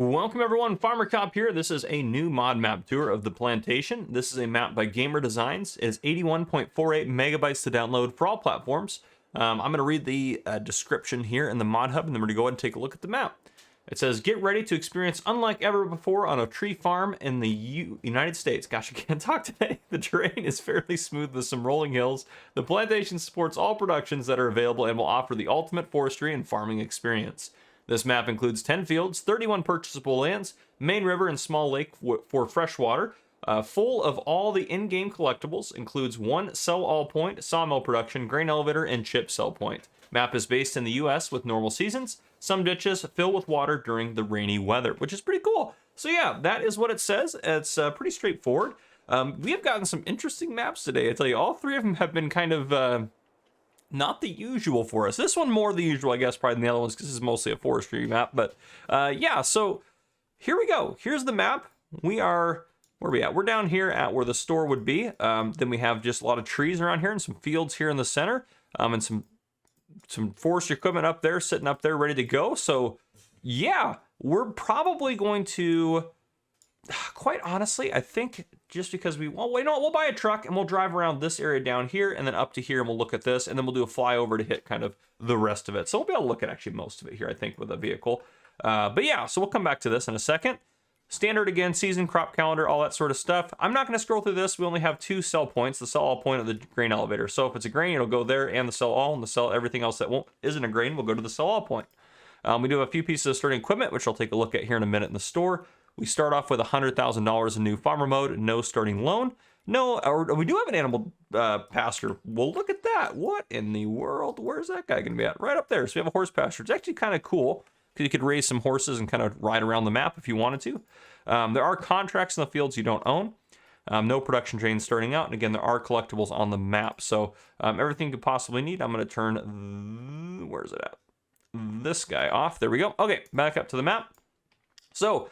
Welcome everyone, Farmer Cop here. This is a new mod map tour of the Plantation. This is a map by Gamer Designs. It is 81.48 megabytes to download for all platforms. I'm going to read the description here in the mod hub, and then we're going to go ahead and take a look at the map. It says, get ready to experience unlike ever before on a tree farm in the United States. Gosh, I can't talk today. The terrain is fairly smooth with some rolling hills. The Plantation supports all productions that are available and will offer the ultimate forestry and farming experience. This map includes 10 fields, 31 purchasable lands, main river and small lake for fresh water, full of all the in-game collectibles, includes one sell-all point, sawmill production, grain elevator, and chip sell point. Map is based in the US with normal seasons. Some ditches fill with water during the rainy weather, which is pretty cool. So yeah, that is what it says. It's pretty straightforward. We have gotten some interesting maps today. I tell you, all three of them have been kind of not the usual for us. This one more the usual, I guess, probably than the other ones, because this is mostly a forestry map. But yeah, so here we go. Here's the map. We are, where are we at? We're down here at where the store would be. Then we have just a lot of trees around here and some fields here in the center, and some forestry equipment up there, sitting up there ready to go. So yeah, we're probably going to, quite honestly, I think just because we'll buy a truck and we'll drive around this area down here and then up to here, and we'll look at this, and then we'll do a flyover to hit kind of the rest of it. So we'll be able to look at actually most of it here, I think, with a vehicle. But yeah, so we'll come back to this in a second. Standard again, season, crop calendar, all that sort of stuff. I'm not going to scroll through this. We only have two sell points, the sell all point of the grain elevator. So if it's a grain, it'll go there and the sell all, and the sell everything else that isn't a grain will go to the sell all point. We do have a few pieces of starting equipment, which I'll take a look at here in a minute in the store. We start off with $100,000 in new farmer mode, no starting loan. No, or we do have an animal pasture. Well, look at that. What in the world? Where's that guy going to be at? Right up there. So we have a horse pasture. It's actually kind of cool, because you could raise some horses and kind of ride around the map if you wanted to. There are contracts in the fields you don't own. No production drains starting out. And again, there are collectibles on the map. So everything you could possibly need. I'm going to turn, where's it at? This guy off. There we go. Okay, back up to the map. So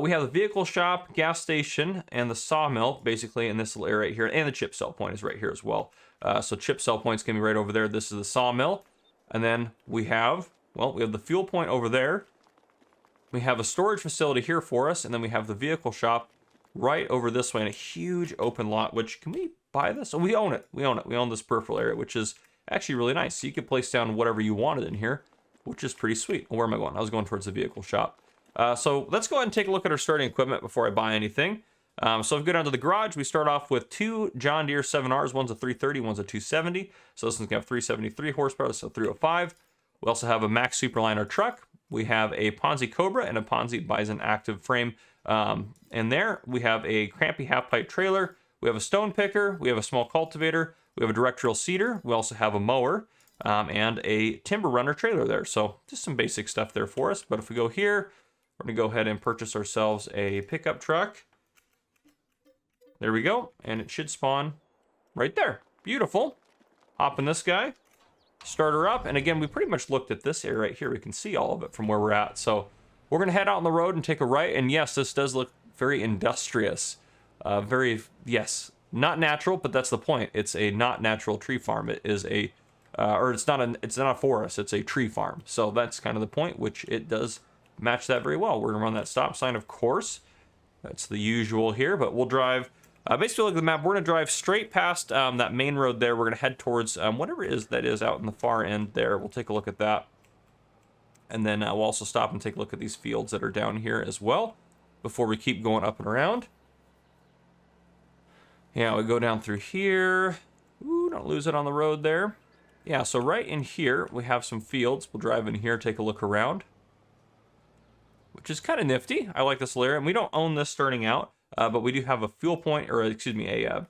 we have the vehicle shop, gas station, and the sawmill basically in this little area right here. And the chip sell point is right here as well. So chip sell point's going to be right over there. This is the sawmill. And then we have the fuel point over there. We have a storage facility here for us, and then we have the vehicle shop right over this way in a huge open lot, which, can we buy this? Oh, we own it. We own it. We own this peripheral area, which is actually really nice. So you can place down whatever you wanted in here, which is pretty sweet. Where am I going? I was going towards the vehicle shop. So let's go ahead and take a look at our starting equipment before I buy anything. So if we go down to the garage, we start off with two John Deere 7Rs. One's a 330, one's a 270. So this one's going to have 373 horsepower, so 305. We also have a Max Superliner truck. We have a Ponzi Cobra and a Ponzi Bison active frame. And there we have a Crampy half-pipe trailer. We have a stone picker. We have a small cultivator. We have a directional seeder. We also have a mower and a timber runner trailer there. So just some basic stuff there for us. But if we go here, we're going to go ahead and purchase ourselves a pickup truck. There we go. And it should spawn right there. Beautiful. Hop in this guy. Start her up, and again, we pretty much looked at this area right here. We can see all of it from where we're at. So we're gonna head out on the road and take a right. And yes, this does look very industrious, yes, not natural, but that's the point. It's a not natural tree farm. It is a, it's not a forest. It's a tree farm. So that's kind of the point, which it does match that very well. We're gonna run that stop sign, of course. That's the usual here, but we'll drive. Basically, look at the map. We're going to drive straight past that main road there. We're going to head towards whatever it is that is out in the far end there. We'll take a look at that. And then we'll also stop and take a look at these fields that are down here as well before we keep going up and around. Yeah, we go down through here. Ooh, don't lose it on the road there. Yeah, so right in here, we have some fields. We'll drive in here, take a look around, which is kind of nifty. I like this layer. And we don't own this starting out. But we do have a fuel point, or excuse me, a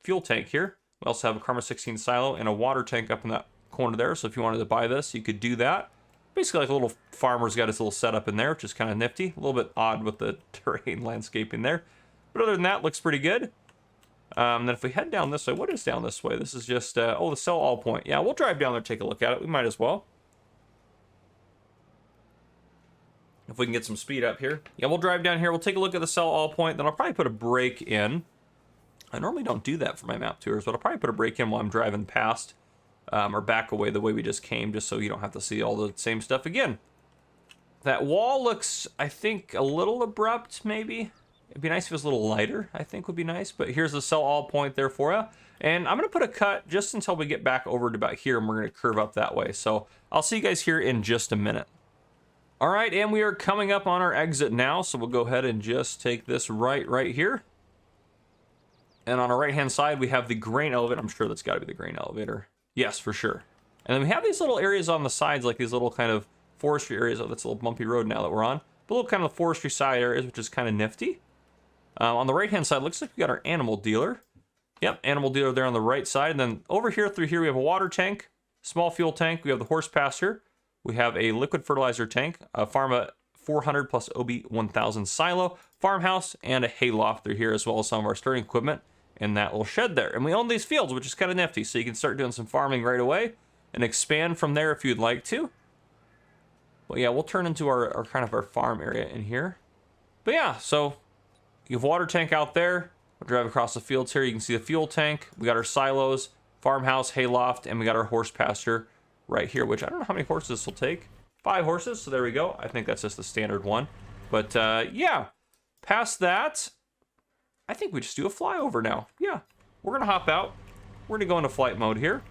fuel tank here. We also have a Karma 16 silo and a water tank up in that corner there. So if you wanted to buy this, you could do that. Basically, like a little farmer's got his little setup in there, which is kind of nifty. A little bit odd with the terrain landscaping there. But other than that, looks pretty good. Then if we head down this way, what is down this way? This is just, the sell all point. Yeah, we'll drive down there, take a look at it. We might as well. If we can get some speed up here. Yeah, we'll drive down here. We'll take a look at the sell all point. Then I'll probably put a brake in. I normally don't do that for my map tours, but I'll probably put a brake in while I'm driving past. Or back away the way we just came, just so you don't have to see all the same stuff again. That wall looks, I think, a little abrupt, maybe. It'd be nice if it was a little lighter, I think would be nice. But here's the sell all point there for you. And I'm going to put a cut just until we get back over to about here, and we're going to curve up that way. So I'll see you guys here in just a minute. All right, and we are coming up on our exit now, so we'll go ahead and just take this right here. And on our right-hand side, we have the grain elevator. I'm sure that's got to be the grain elevator. Yes, for sure. And then we have these little areas on the sides, like these little kind of forestry areas. Oh, that's a little bumpy road now that we're on. But little kind of forestry side areas, which is kind of nifty. On the right-hand side, looks like we got our animal dealer. Yep, animal dealer there on the right side. And then over here, through here, we have a water tank, small fuel tank. We have the horse pasture. We have a liquid fertilizer tank, a Pharma 400 plus OB 1000 silo, farmhouse, and a hay loft through here, as well as some of our starting equipment in that little shed there. And we own these fields, which is kind of nifty, so you can start doing some farming right away and expand from there if you'd like to. But yeah, we'll turn into our kind of our farm area in here. But yeah, so you have water tank out there. We'll drive across the fields here. You can see the fuel tank. We got our silos, farmhouse, hay loft, and we got our horse pasture right here, which I don't know how many horses this will take. 5 horses, so there we go. I think that's just the standard one. But yeah, past that, I think we just do a flyover now. Yeah, we're gonna hop out. We're gonna go into flight mode here.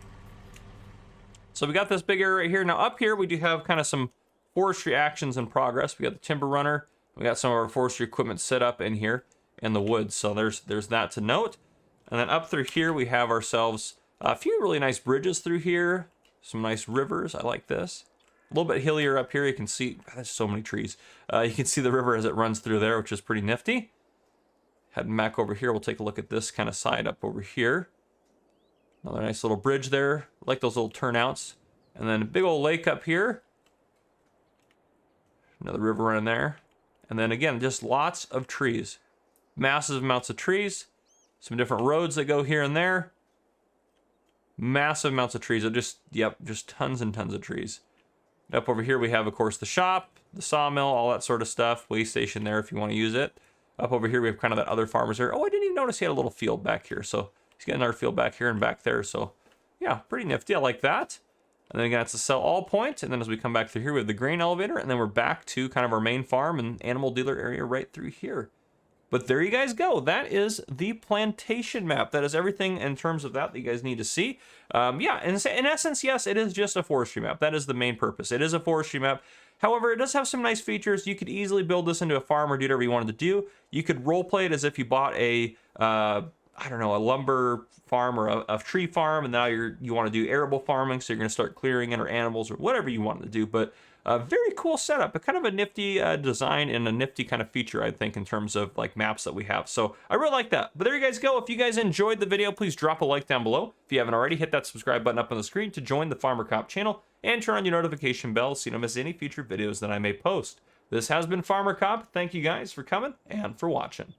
So we got this big area right here. Now up here, we do have kind of some forestry actions in progress. We got the timber runner. We got some of our forestry equipment set up in here in the woods. So there's that to note. And then up through here, we have ourselves a few really nice bridges through here. Some nice rivers. I like this. A little bit hillier up here. You can see, there's so many trees. You can see the river as it runs through there, which is pretty nifty. Heading back over here, we'll take a look at this kind of side up over here. Another nice little bridge there. I like those little turnouts. And then a big old lake up here. Another river running there. And then again, just lots of trees. Massive amounts of trees. Some different roads that go here and there. Massive amounts of trees. Just tons and tons of trees. Up over here we have, of course, the shop, the sawmill, all that sort of stuff. Way station there if you want to use it. Up over here we have kind of that other farmers there. Oh, I didn't even notice he had a little field back here. So he's got another field back here and back there. So yeah, pretty nifty. I like that. And then again, it's a sell all point. And then as we come back through here, we have the grain elevator. And then we're back to kind of our main farm and animal dealer area right through here. But there you guys go. That is the Plantation map. That is everything in terms of that you guys need to see. Yeah, in essence, yes, it is just a forestry map. That is the main purpose. It is a forestry map. However, it does have some nice features. You could easily build this into a farm or do whatever you wanted to do. You could role play it as if you bought a, I don't know, a lumber farm or a tree farm, and now you want to do arable farming, so you're going to start clearing in or animals or whatever you want to do. But a very cool setup, but kind of a nifty design and a nifty kind of feature, I think, in terms of like maps that we have. So I really like that. But there you guys go. If you guys enjoyed the video, please drop a like down below. If you haven't already, hit that subscribe button up on the screen to join the Farmer Cop channel and turn on your notification bell so you don't miss any future videos that I may post. This has been Farmer Cop. Thank you guys for coming and for watching.